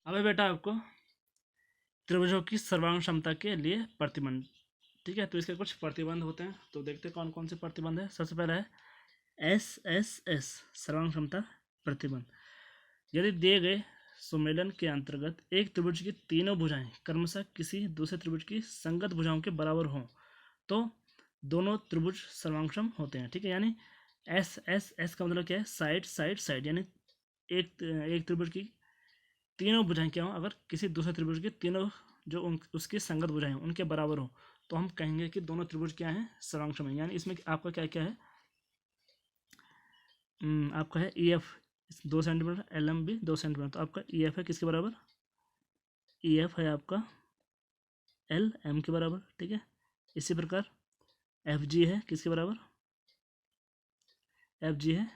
अबे बेटा आपको त्रिभुजों की सर्वांग क्षमता के लिए प्रतिबंध, ठीक है, तो इसके कुछ प्रतिबंध होते हैं, तो देखते हैं कौन कौन से प्रतिबंध है। सबसे पहला है एस सर्वांग क्षमता प्रतिबंध। यदि दिए गए सुमेलन के अंतर्गत एक त्रिभुज की तीनों भुजाएं क्रमशः किसी दूसरे त्रिभुज की संगत भुजाओं के बराबर हों तो दोनों त्रिभुज सर्वांगक्षम होते हैं, ठीक है। यानी एस का मतलब क्या है, साइड साइड साइड, यानी एक त्रिभुज की तीनों भुजाएं क्या हो, अगर किसी दूसरे त्रिभुज की तीनों जो उसकी संगत भुजाएं उनके बराबर हो तो हम कहेंगे कि दोनों त्रिभुज क्या हैं, सर्वांगक्षम है। यानी इसमें आपका क्या क्या है, आपका है E F 2 centimetre, L M भी 2 सेंटीमीटर, तो आपका ई एफ है किसके बराबर, ई एफ है आपका एल एम के बराबर, ठीक है। इसी प्रकार एफ जी है किसके बराबर, एफ जी है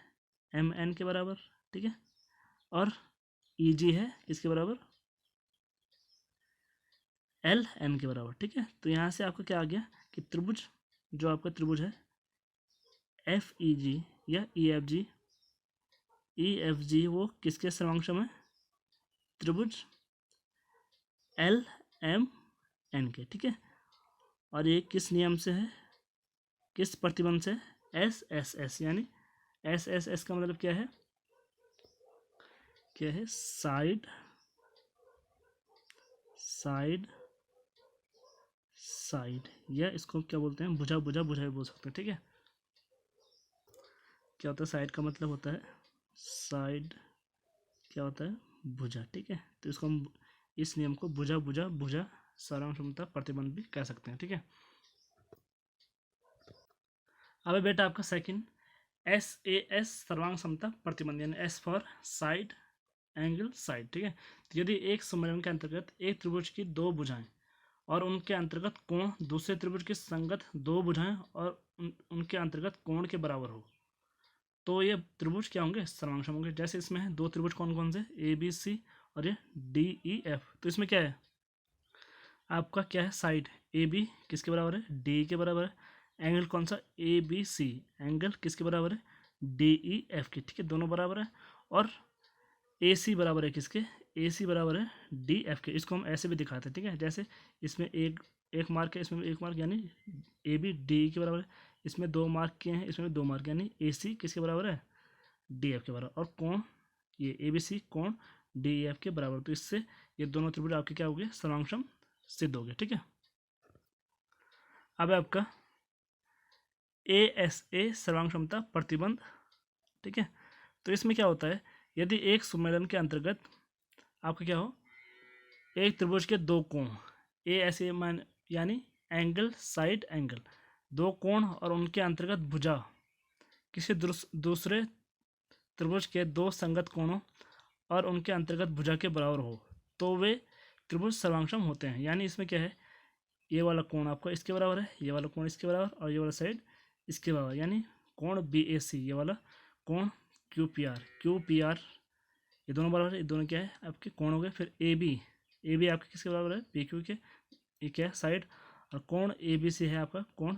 एम एन के बराबर, ठीक है। और ई जी है किसके बराबर, एल एम के बराबर, ठीक है। तो यहाँ से आपका क्या आ गया कि त्रिभुज, जो आपका त्रिभुज है एफ ई जी या ई एफ जी वो किसके सर्वांगक्षम है, त्रिभुज एल एम एन के, ठीक है। और ये किस नियम से है, किस प्रतिबंध से, एस, यानी एस का मतलब क्या है, साइड साइड साइड, या इसको क्या बोलते हैं, भुजा भुजा भुजा भी बोल सकते हैं, ठीक है। क्या होता है, साइड का मतलब होता है साइड, क्या होता है, भुजा, ठीक है। तो इसको हम इस नियम को भुजा भुजा भुजा सर्वांग क्षमता प्रतिबंध भी कह सकते हैं, ठीक है। अब बेटा आपका सेकंड एस सर्वांग क्षमता प्रतिबंध, यानी S for side angle side, ठीक है। तो यदि एक सम्मेलन के अंतर्गत एक त्रिभुज की दो भुजाएं और उनके अंतर्गत कोण दूसरे त्रिभुज की संगत दो भुजाएं और उनके अंतर्गत कोण के बराबर हो तो ये त्रिभुज क्या होंगे, सर्वांगक्षम होंगे। जैसे इसमें है दो त्रिभुज कौन कौन से, ए बी सी और ये डी ई एफ। तो इसमें क्या है, आपका क्या है, साइड ए बी किसके बराबर है, डी के बराबर है। एंगल कौन सा, ए बी सी, एंगल किसके बराबर है, डी ई एफ के, ठीक है, दोनों बराबर है। और ए सी बराबर है किसके, ए सी बराबर है डी एफ के। इसको हम ऐसे भी दिखाते हैं, ठीक है। जैसे इसमें एक एक मार्क है, इसमें एक मार्क, यानी ए बी डी के बराबर है। इसमें दो मार्क किए हैं, इसमें भी दो मार्क, यानी ए सी किसके बराबर है, डी एफ के बराबर। और कोण ये ए बी सी कोण डी एफ के बराबर, तो इससे ये दोनों त्रिभुज आपके क्या हो गए, सर्वांगक्षम सिद्ध हो गए, ठीक है। अब आपका ए एस ए सर्वांग क्षमता प्रतिबंध, ठीक है। तो इसमें क्या होता है, यदि एक सुमेलन के अंतर्गत आपका क्या हो, एक त्रिभुज के दो कोण ए एस ए मान, यानी एंगल साइड एंगल, दो कोण और उनके अंतर्गत भुजा किसी दूसरे त्रिभुज के दो संगत कोणों और उनके अंतर्गत भुजा के बराबर हो तो वे त्रिभुज सर्वांगक्षम होते हैं। यानी इसमें क्या है, ये वाला कोण आपका इसके बराबर है, ये वाला कोण इसके बराबर, और ये वाला साइड इसके बराबर, यानी कोण बी ए सी, ये वाला कोण क्यू पी आर, ये दोनों बराबर है। ये दोनों क्या है, आपके कोण हो गए। फिर ए बी आपके किसके बराबर है, पी क्यू के, ये क्या है, साइड। और कोण ए बी सी है आपका कोण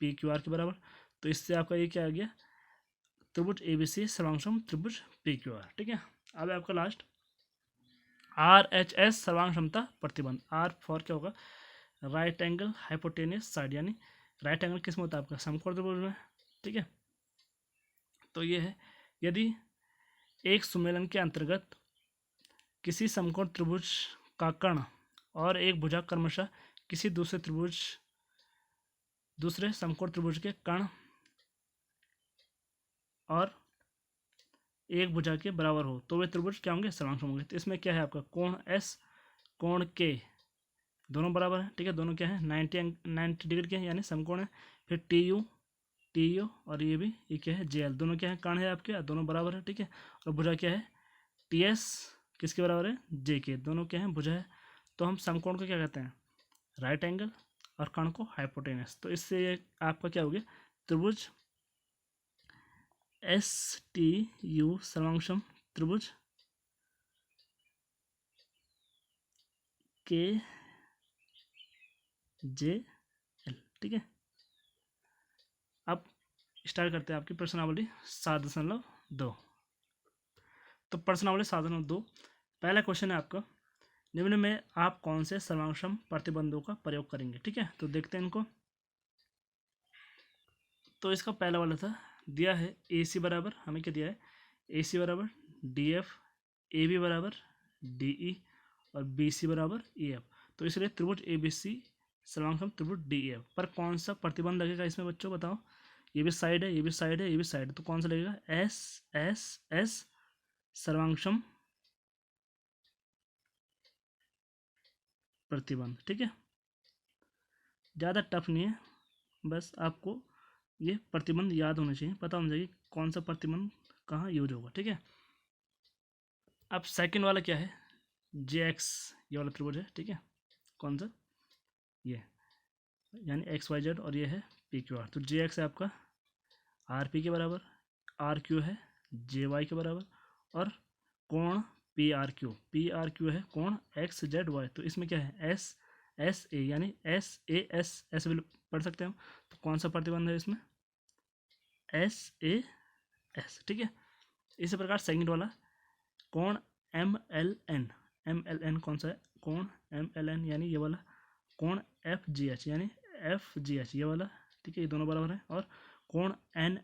पी क्यू आर के बराबर। तो इससे आपका ये क्या आ गया, त्रिभुज ए बी सी सर्वांगक्षम त्रिभुज पी क्यू आर, ठीक है। अब आपका लास्ट आर एच एस सर्वांग क्षमता प्रतिबंध। आर फॉर क्या होगा, राइट एंगल हाइपोटेनियस साइड, यानी राइट एंगल किस में होता है, आपका समकोण त्रिभुज में, ठीक है। तो ये है, यदि एक सुमेलन के अंतर्गत किसी समकोण त्रिभुज का कर्ण और एक भुजा क्रमशः किसी दूसरे समकोण त्रिभुज के कर्ण और एक भुजा के बराबर हो तो वे त्रिभुज क्या होंगे, सर्वांगक्षम होंगे। तो इसमें क्या है, आपका कोण एस कोण के दोनों बराबर है, ठीक है। दोनों क्या है, 90 डिग्री के हैं, यानी समकोण है। फिर टी यू और ये क्या है, जे एल, दोनों क्या है, कर्ण है आपके, दोनों बराबर है, ठीक है। और भुजा क्या है, टी एस किसके बराबर है, जे के, दोनों क्या है, भुजा है। तो हम समकोण को क्या कहते हैं, राइट एंगल, और कर्ण को हाइपोटेनस। तो इससे ये आपका क्या हो गया, त्रिभुज एस टी यू सर्वांगक्षम त्रिभुज के जे एल, ठीक है। अब स्टार्ट करते हैं आपकी प्रश्नावली 7.2। तो प्रश्नावली 7.2 पहला क्वेश्चन है आपका, निम्न में आप कौन से सर्वांगसम प्रतिबंधों का प्रयोग करेंगे। ठीक है, तो देखते हैं इनको। तो इसका पहला वाला था, दिया है ए सी बराबर, हमें क्या दिया है, ए सी बराबर डी एफ, ए बी बराबर डी ई और बी सी बराबर ई एफ। तो इसलिए त्रिभुज ए बी सी सर्वांगसम त्रिभुज डी ई एफ पर कौन सा प्रतिबंध लगेगा इसमें बच्चों, बताओ। ये भी साइड है, ये भी साइड है, ये भी साइड है, तो कौन सा लगेगा, एस एस एस सर्वांगसम प्रतिबंध। ठीक है, ज़्यादा टफ नहीं है, बस आपको ये प्रतिबंध याद होना चाहिए, पता होना चाहिए कौन सा प्रतिबंध कहाँ यूज होगा। ठीक है, अब सेकंड वाला क्या है, जे एक्स, ये वाला त्रिभुज है। ठीक है, कौन सा, ये यानी एक्स वाई जेड और ये है पी क्यू आर। तो जे एक्स है आपका आर पी के बराबर, आर क्यू है जे वाई के बराबर और कोण पी आर क्यू है कोण एक्स जेड वाई। तो इसमें क्या है, एस एस ए यानी एस ए एस, ऐसे भी पढ़ सकते हैं हम। तो कौन सा प्रतिबंध है इसमें, एस ए एस। ठीक है, इसी प्रकार सेकंड वाला कोण एम एल एन कौन सा है, कोण एम एल एन यानी ये वाला, कोण एफ जी एच यानी एफ जी एच ये वाला। ठीक है, ये दोनों बराबर है। और कोण एन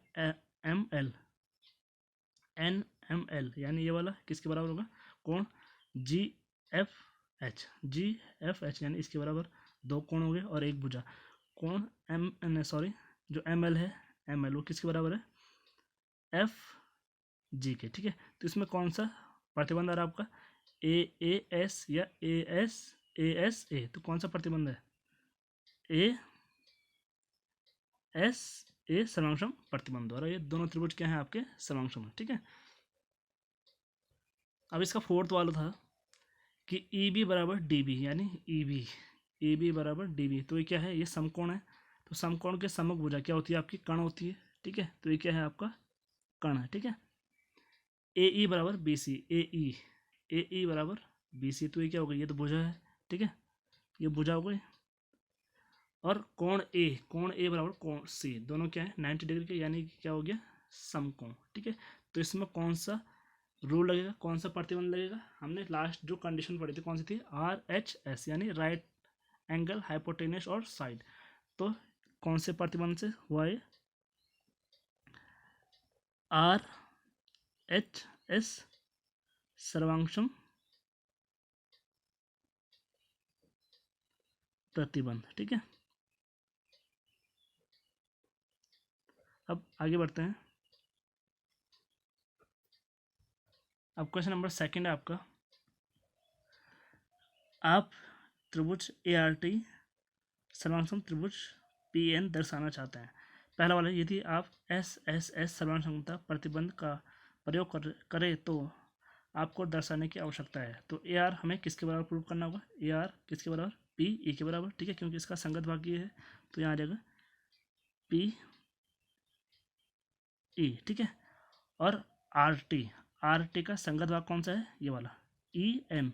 एम एल यानी ये वाला किसके बराबर होगा, कोण जी एफ एच यानी इसके बराबर। दो कोण हो गए और एक भुजा। कोण जो एम एल है, एम एल वो किसके बराबर है, एफ जी के। ठीक है, तो इसमें कौन सा प्रतिबंध आ रहा है आपका, ए एस या ए, तो कौन सा प्रतिबंध है, ए एस ए सर्वांगसम प्रतिबंध द्वारा ये दोनों त्रिभुज क्या हैं आपके, सर्वांगसम। ठीक है, अब इसका फोर्थ वाला था कि ई बी बराबर डी बी यानी ई बी बराबर डी बी। तो ये क्या है, ये समकोण है। तो समकोण के सम्मुख भुजा क्या होती है आपकी, कर्ण होती है। ठीक है, तो ये क्या है आपका, कर्ण है। ठीक है, ए ई बराबर बी सी, ए ई बराबर बी सी। तो ये क्या हो गई, ये तो भुजा है। ठीक है, ये भुजा हो गई। और कोण ए बराबर कोण सी, दोनों क्या है 90 डिग्री के, यानी क्या हो गया, समकोण। ठीक है, तो इसमें कौन सा रूल लगेगा, कौन सा प्रतिबंध लगेगा, हमने लास्ट जो कंडीशन पढ़ी थी कौन सी थी, आर एच एस यानी राइट एंगल हाइपोटेनस और साइड। तो कौन से प्रतिबंध से हुआ ये, आर एच एस सर्वांगसम प्रतिबंध। ठीक है, अब आगे बढ़ते हैं। अब क्वेश्चन नंबर सेकंड है आपका, आप त्रिभुज ए आर टी सर्वांगसम त्रिभुज पी एन दर्शाना चाहते हैं। पहला वाला, यदि आप एस एस एस सर्वांगसमता प्रतिबंध का प्रयोग करें तो आपको दर्शाने की आवश्यकता है। तो ए आर हमें किसके बराबर प्रूव करना होगा, ए आर किसके बराबर, पी ई के बराबर। ठीक है, क्योंकि इसका संगत भाग ये है, तो यहाँ आ जाएगा पी ई। ठीक है, और आर टी का संगत भाग कौन सा है, ये वाला ई एन।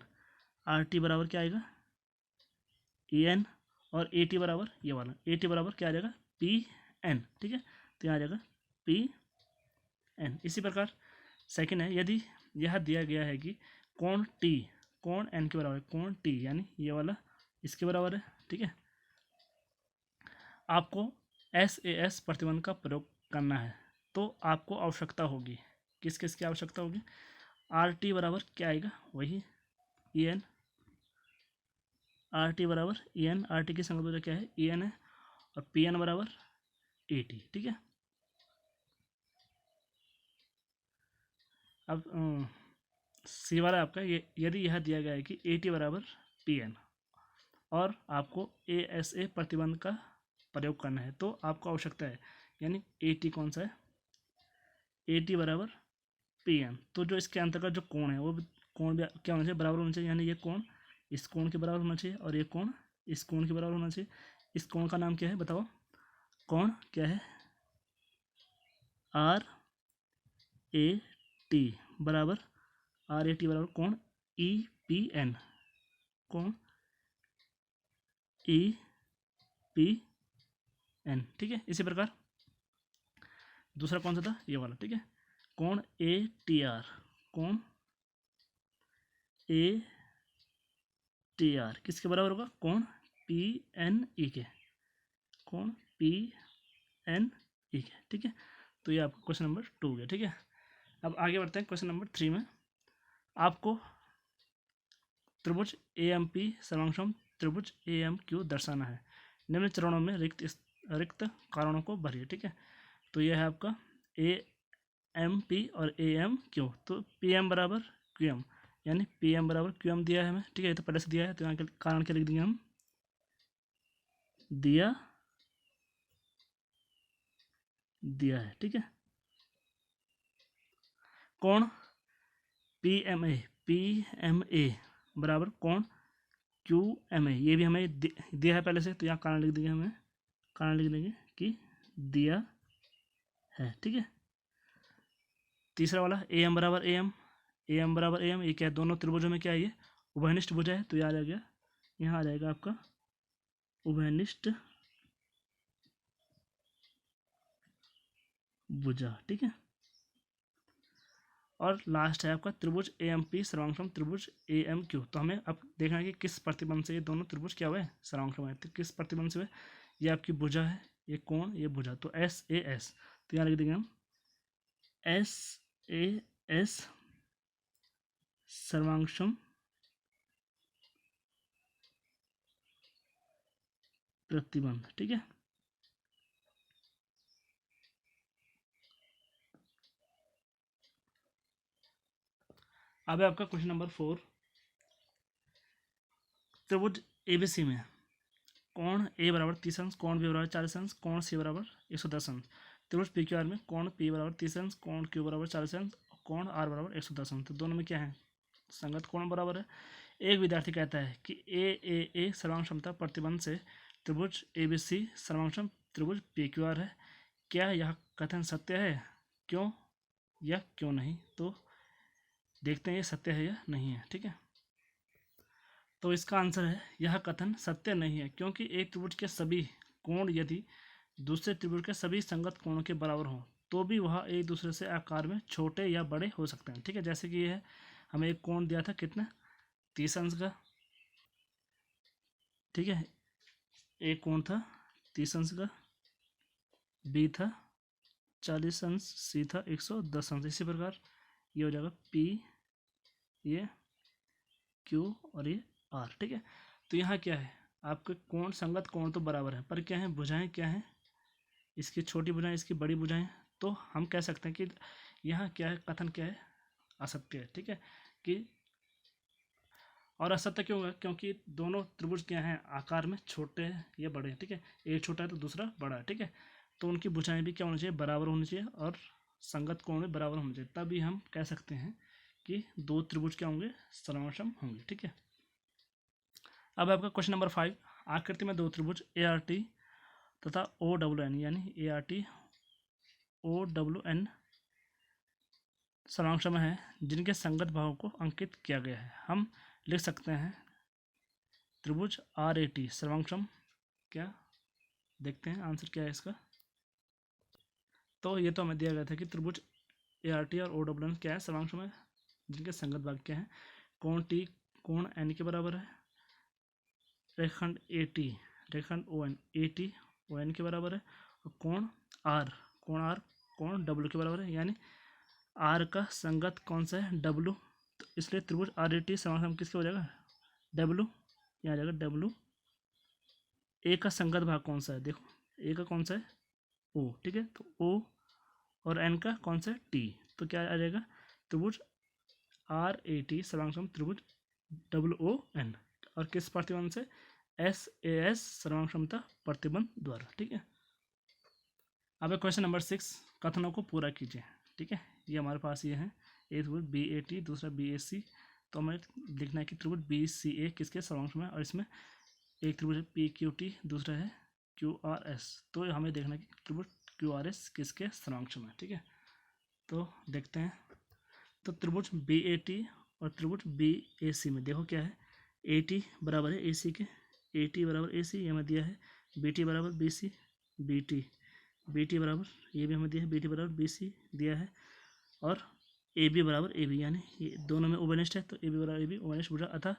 आर टी बराबर क्या आएगा, ई एन। और ए टी बराबर ये वाला, ए टी बराबर क्या आ जाएगा, पी एन। ठीक है, तो यहाँ आ जाएगा पी एन। इसी प्रकार सेकंड है, यदि यह दिया गया है कि कोण टी कोण एन के बराबर है, कोण टी यानी ये वाला इसके बराबर है। ठीक है, आपको एस ए एस प्रतिबंध का प्रयोग करना है, तो आपको आवश्यकता होगी, किस किस की आवश्यकता होगी, आर टी बराबर क्या आएगा, वही ई एन। आर टी बराबर ई एन, आर टी की संगत क्या है, ई एन है। और पी एन बराबर ए टी। ठीक है, अब सी वाला आपका, ये यदि यह दिया गया है कि ए टी बराबर पी एन और आपको ए एस ए प्रतिबंध का प्रयोग करना है, तो आपको आवश्यकता है, यानी ए टी कौन सा है, ए टी बराबर पी एन। तो जो इसके अंतर्गत जो कोण है वो कोण भी क्या होना चाहिए, बराबर होना चाहिए। यानी ये कोण इस कोण के बराबर होना चाहिए और ये कोण इस कोण के बराबर होना चाहिए। इस कोण का नाम क्या है बताओ, कोण क्या है, आर ए टी बराबर, आर ए टी बराबर कोण ई पी एन, कोण ई पी एन। ठीक है, इसी प्रकार दूसरा कौन सा था, ये वाला। ठीक है, कोण ए टी आर, कोण ए टी आर किसके बराबर होगा? कोण पी एन ई के, कोण पी एन ई के, ठीक है। तो ये आपका क्वेश्चन नंबर 2 हो गया, ठीक है। अब आगे बढ़ते हैं क्वेश्चन नंबर 3 में। आपको त्रिभुज ए एम पी सर्वांगसम त्रिभुज ए एम क्यू दर्शाना है। निम्न चरणों में रिक्त कारणों को भरिए, ठीक है। तो यह है आपका ए एम पी और ए एम क्यू। तो पी एम बराबर क्यू एम, यानी पी एम बराबर क्यू एम दिया है हमें, ठीक है। ये तो पहले से दिया है, तो यहाँ के कारण क्या लिख देंगे हम? दिया है, ठीक है। कोण पी एम ए बराबर कोण क्यू एम ए, ये भी हमें दिया है पहले से, तो यहाँ कारण लिख देंगे हमें, कारण लिख देंगे कि दिया है, ठीक है। तीसरा वाला ए एम बराबर ए एम, ए एम बराबर ए एम, ये क्या है? दोनों त्रिभुजों में क्या है? ये उभयनिष्ठ भुजा है, तो यहाँ आ गया, यहाँ आ जाएगा आपका उभयनिष्ठ भुजा, ठीक है। और लास्ट है आपका त्रिभुज ए एम पी सर्वांगसम त्रिभुज ए एम क्यू। तो हमें अब देखना है कि किस प्रतिबंध से ये दोनों त्रिभुज क्या हुए? सर्वांगसम है। तो किस प्रतिबंध से हुए? ये आपकी भुजा है, ये कोण, ये भुजा, तो एस ए एस। तो यहाँ लिख देंगे हम एस ए एस सर्वांगसम प्रतिबंध, ठीक है। अब है आपका क्वेश्चन नंबर 4। त्रिभुज एबीसी में कोण ए बराबर 30 अंश, कोण बी बराबर 40 अंश, कोण सी बराबर 110 अंश। त्रिभुज पी क्यू आर में कोण पी बराबर 30 अंश, कोण क्यू बराबर 40 अंश, कोण आर बराबर 110 अंश। तो दोनों में क्या है? संगत कोण बराबर है। एक विद्यार्थी कहता है कि ए सर्वांग क्षमता प्रतिबंध से त्रिभुज ए बी सी सर्वांगसम त्रिभुज पी क्यू आर है। क्या यह कथन सत्य है? क्यों या क्यों नहीं? तो देखते हैं ये सत्य है या नहीं है, ठीक है। तो इसका आंसर है यह कथन सत्य नहीं है, क्योंकि एक त्रिभुज के सभी कोण यदि दूसरे त्रिभुज के सभी संगत कोणों के बराबर हों तो भी वह एक दूसरे से आकार में छोटे या बड़े हो सकते हैं, ठीक है। जैसे कि ये है, हमें एक कोण दिया था कितना? 30 अंश का, ठीक है। एक कोण था 30 अंश का, बी था 40 अंश, सी था 110 अंश। इसी प्रकार ये हो जाएगा पी, ये क्यू और ये आर, ठीक है। तो यहाँ क्या है? आपके कोण संगत कोण तो बराबर है, पर क्या है? भुजाएं क्या है? इसकी छोटी भुजाएं, इसकी बड़ी भुजाएं। तो हम कह सकते हैं कि यहाँ क्या है? कथन क्या है? असत्य है, ठीक है। कि और असत्य क्यों है? क्योंकि दोनों त्रिभुज क्या हैं? आकार में छोटे हैं या बड़े हैं, ठीक है। एक छोटा है तो दूसरा बड़ा है, ठीक है। तो उनकी भुजाएं भी क्या होनी चाहिए? बराबर होनी चाहिए, और संगत कोण भी बराबर होना चाहिए, तभी हम कह सकते हैं कि दो त्रिभुज क्या होंगे? समसम होंगे, ठीक है। अब आपका क्वेश्चन नंबर 5। आकृति में दो त्रिभुज ए आर टी तथा ओ डब्ल्यू एन, यानी A R T O W N सर्वांगसम है, जिनके संगत भावों को अंकित किया गया है। हम लिख सकते हैं त्रिभुज आर ए टी सर्वांगसम। क्या देखते हैं आंसर क्या है इसका? तो ये तो हमें दिया गया था कि त्रिभुज ए आर टी और ओ डब्ल्यू एन क्या है? सर्वांगसम है, जिनके संगत भाग क्या है? कोण टी कोण एन के बराबर है, रेखाखंड ए टी रेखाखंड ओ एन के बराबर है, और कोण आर कोण डब्ल्यू के बराबर है, यानी आर का संगत कौन सा है? डब्ल्यू। तो इसलिए त्रिभुज आर ए टी समासम किसके हो जाएगा? डब्ल्यू। यहाँ आ जाएगा डब्ल्यू। ए का संगत भाग कौन सा है? देखो ए का कौन सा है? ओ, ठीक है। तो ओ और एन का कौन सा है? टी। तो क्या आ जाएगा? त्रिभुज आर ए टी सर्वांगसम त्रिभुज डब्ल्यू ओ एन, और किस प्रतिबंध से? एस ए एस सर्वांग क्षमता प्रतिबंध द्वारा, ठीक है। अब क्वेश्चन नंबर 6। कथनों को पूरा कीजिए, ठीक है। ये हमारे पास ये है, एक त्रिभुज बी ए टी, दूसरा बी ए सी। तो हमें लिखना है कि त्रिभुज बी सी ए किसके सर्वांश में है, और इसमें एक त्रिभुज है पी क्यू टी, दूसरा है क्यू आर एस। तो हमें देखना है कि त्रिभुज क्यू आर एस किसके सर्वांश में है, ठीक है। तो देखते हैं। तो त्रिभुज बी ए टी और त्रिभुज बी ए सी में देखो क्या है? ए टी बराबर है ए सी के, ए टी बराबर ए सी, ये हमें दिया है। बी टी बराबर बी सी, बी टी बराबर, ये भी हमें दिया है, बी टी बराबर बी सी दिया है। और ए बी बराबर ए बी, यानी ये दोनों में उभयनिष्ठ है, तो ए बी बराबर ए बी उभयनिष्ठ भुजा, अतः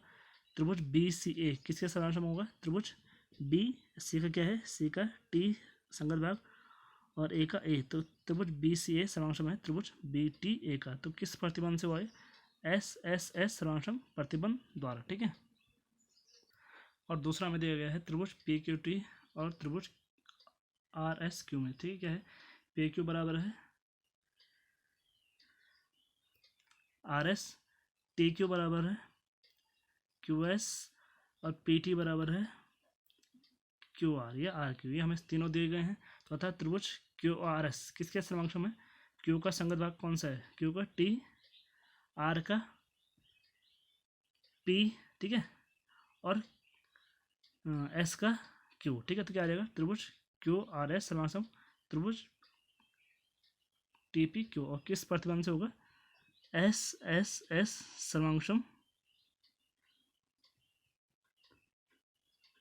त्रिभुज बी सी ए किसके सर्वांग होगा? त्रिभुज बी, सी का क्या है? सी का टी संगत भाग और ए का ए, तो त्रिभुज बी सी ए सर्वांग है त्रिभुज बी टी ए का। तो किस प्रतिबंध से हुआ है? एस एस एस सर्वांग प्रतिबंध द्वारा, ठीक है। और दूसरा हमें दिया गया है त्रिभुज पी क्यू टी और त्रिभुज आर एस क्यू में, ठीक है। पी क्यू बराबर है आर एस, टी क्यू बराबर है क्यू एस और पी टी बराबर है क्यू आर या आर क्यू, ये हमें तीनों दिए गए हैं। तो अर्थात त्रिभुज क्यू आर एस किसके सर्वांश में? क्यू का संगत भाग कौन सा है? क्यू का टी, आर का पी, ठीक है, और एस का क्यू, ठीक है। तो क्या आ जाएगा? त्रिभुज क्यू आर एस सर्वांश त्रिभुज टी पी क्यू, और किस प्रतिबंध से होगा? एस एस एस सर्वांशम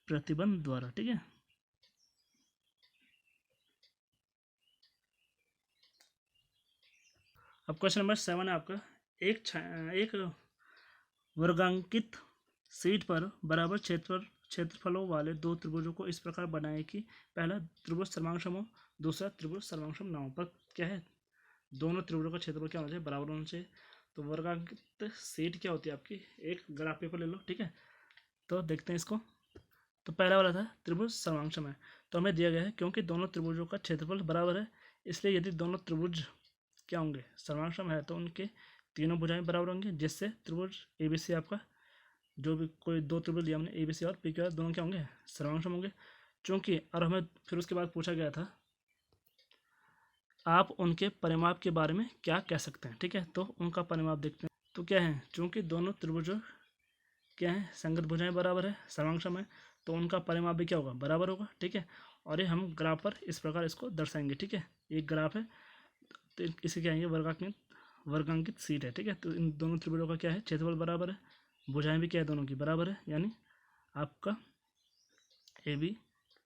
प्रतिबंध द्वारा, ठीक है। अब क्वेश्चन नंबर 7 है आपका, एक वर्गांकित शीट पर बराबर क्षेत्रफलों वाले दो त्रिभुजों को इस प्रकार बनाए कि पहला त्रिभुज सर्वांगसम हो, दूसरा त्रिभुज सर्वांगसम ना हो। पर क्या है? दोनों त्रिभुजों का क्षेत्रफल क्या होना चाहिए? बराबर होना चाहिए। तो वर्गांकित शीट क्या होती है आपकी? एक ग्राफ पेपर ले लो, ठीक है। तो देखते हैं इसको। तो पहला वाला था त्रिभुज सर्वांगसम है, तो हमें दिया गया है क्योंकि दोनों त्रिभुजों का क्षेत्रफल बराबर है, इसलिए यदि दोनों त्रिभुज क्या होंगे? सर्वांगसम है, तो उनके तीनों भुजाएं बराबर होंगी, जिससे त्रिभुज ए बी सी आपका, जो भी कोई दो त्रिभुज लिया हमने ए बी सी और पी क्यू आर, दोनों क्या होंगे? सर्वांगसम होंगे। चूंकि और हमें फिर उसके बाद पूछा गया था आप उनके परिमाप के बारे में क्या कह सकते हैं, ठीक है। तो उनका परिमाप देखते हैं। तो क्या है? चूंकि दोनों त्रिभुजों क्या है? संगत भुजाएं बराबर है, सर्वांगसम है, तो उनका परिमाप भी क्या होगा? बराबर होगा, ठीक है। और ये हम ग्राफ पर इस प्रकार इसको दर्शाएंगे, ठीक है। एक ग्राफ है, तो इसे क्या है? वर्गांकित शीट है, ठीक है। तो इन दोनों त्रिभुजों का क्या है? क्षेत्रफल बराबर है, भुजाएं भी क्या है? दोनों की बराबर है, यानी आपका ए बी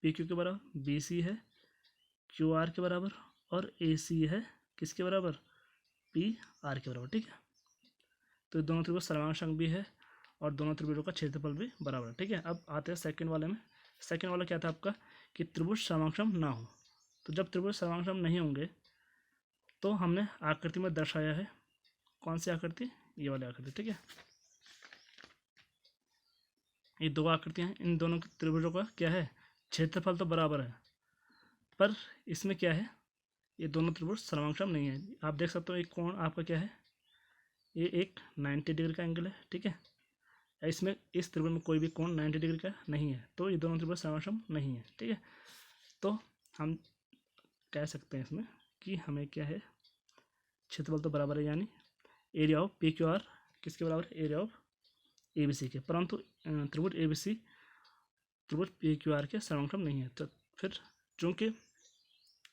पी क्यू के बराबर, बी सी है क्यू आर के बराबर, और ए सी है किसके बराबर? पी आर के बराबर, ठीक है। तो दोनों त्रिभुज सर्वांग भी है और दोनों त्रिभुजों का क्षेत्रफल भी बराबर है, ठीक है। अब आते हैं सेकंड वाले में। सेकंड वाला क्या था आपका? कि त्रिभुज सर्वांग ना हो। तो जब त्रिभुज सर्वांग नहीं होंगे तो हमने आकृति में दर्शाया है। कौन सी आकृति? ये वाली आकृति, ठीक है। ये दो आकृतियां हैं, इन दोनों त्रिभुजों का क्या है? क्षेत्रफल तो बराबर है, पर इसमें क्या है? ये दोनों त्रिभुज सर्वांग नहीं है। आप देख सकते हो एक कोण आपका क्या है? ये एक 90 डिग्री का एंगल है, ठीक है। इसमें इस त्रिभुज में कोई भी कोण 90 डिग्री का नहीं है, तो ये दोनों त्रिभुज सर्वांग नहीं है, ठीक है। तो हम कह सकते हैं इसमें कि हमें क्या है? क्षेत्रफल तो बराबर है, यानी area of P Q R किसके बराबर? Area of A B C के। परंतु त्रिभुज ए बी सी त्रिभुज पी क्यू आर के सर्वांग नहीं है। तो फिर चूंकि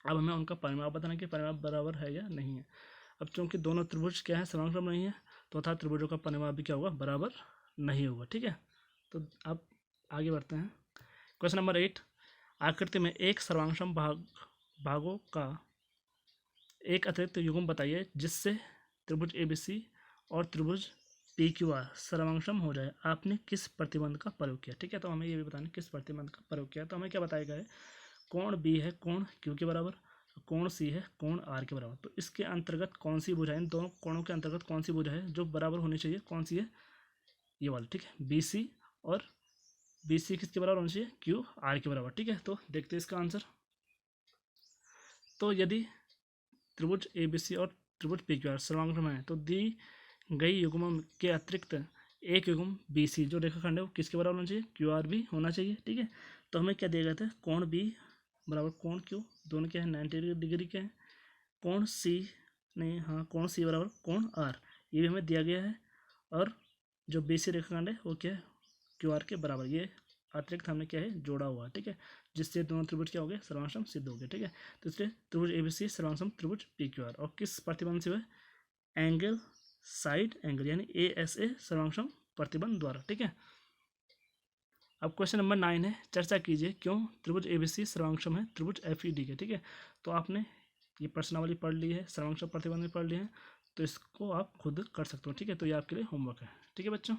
अब हमें उनका परिमाप बताना कि परिमाप बराबर है या नहीं है। अब चूंकि दोनों त्रिभुज क्या है? सर्वांग नहीं है, तो अर्थात त्रिभुजों का परिमाप भी क्या होगा? बराबर नहीं होगा, ठीक है। तो अब आगे बढ़ते हैं। क्वेश्चन नंबर 8, आकृति में एक सर्वांगसम भागों का एक अतिरिक्त युग्म बताइए जिससे त्रिभुज ए बी सी और त्रिभुज पी क्यू आर सर्वांगसम हो जाए। आपने किस प्रतिबंध का प्रयोग किया, ठीक है। तो हमें ये भी बताना किस प्रतिबंध का प्रयोग किया। तो हमें क्या बताया गया है? कोण बी है कोण क्यू के बराबर, कोण सी है कोण आर के बराबर। तो इसके अंतर्गत कौन सी भुजा है? दोनों कोणों के अंतर्गत कौन सी भुजा है जो बराबर होनी चाहिए? कौन सी है? ये वाली, ठीक है। बी सी, और बी सी किसके बराबर होनी चाहिए? क्यू आर के बराबर, ठीक है। तो देखते हैं इसका आंसर। तो यदि त्रिभुज ए बी सी और त्रिभुज पी क्यू आर सर्वांगसम है, तो दी गई युग्म के अतिरिक्त एक युग्म बी सी जो रेखाखंड है वो किसके बराबर होना चाहिए? क्यू आर भी होना चाहिए, ठीक है। तो हमें क्या दिया गया था? कोण बी बराबर कोण क्यू, दोनों क्या है? 90 डिग्री के हैं। कोण सी नहीं, हाँ, कोण सी बराबर कोण आर, ये भी हमें दिया गया है। और जो बी सी रेखाखंड है वो क्या है? क्यू आर के बराबर। ये अतिरिक्त हमने क्या है? जोड़ा हुआ है, ठीक है। जिससे दोनों त्रिभुज क्या हो गए? सर्वांगसम सिद्ध हो गए, ठीक है। तो इसलिए त्रिभुज ए बी सी सर्वांगसम त्रिभुज पी क्यू आर। और किस प्रतिबंध से हुए? एंगल साइड एंगल, यानी ए एस ए सर्वांगसम प्रतिबंध द्वारा, ठीक है। अब क्वेश्चन नंबर 9 है, चर्चा कीजिए क्यों त्रिभुज ए बी सी सर्वांगसम है त्रिभुज एफ ई डी के, ठीक है। तो आपने ये प्रश्नावली पढ़ ली है, सर्वांगसम प्रतिबंध भी पढ़ ली है, तो इसको आप खुद कर सकते हो, ठीक है। तो ये आपके लिए होमवर्क है, ठीक है बच्चों।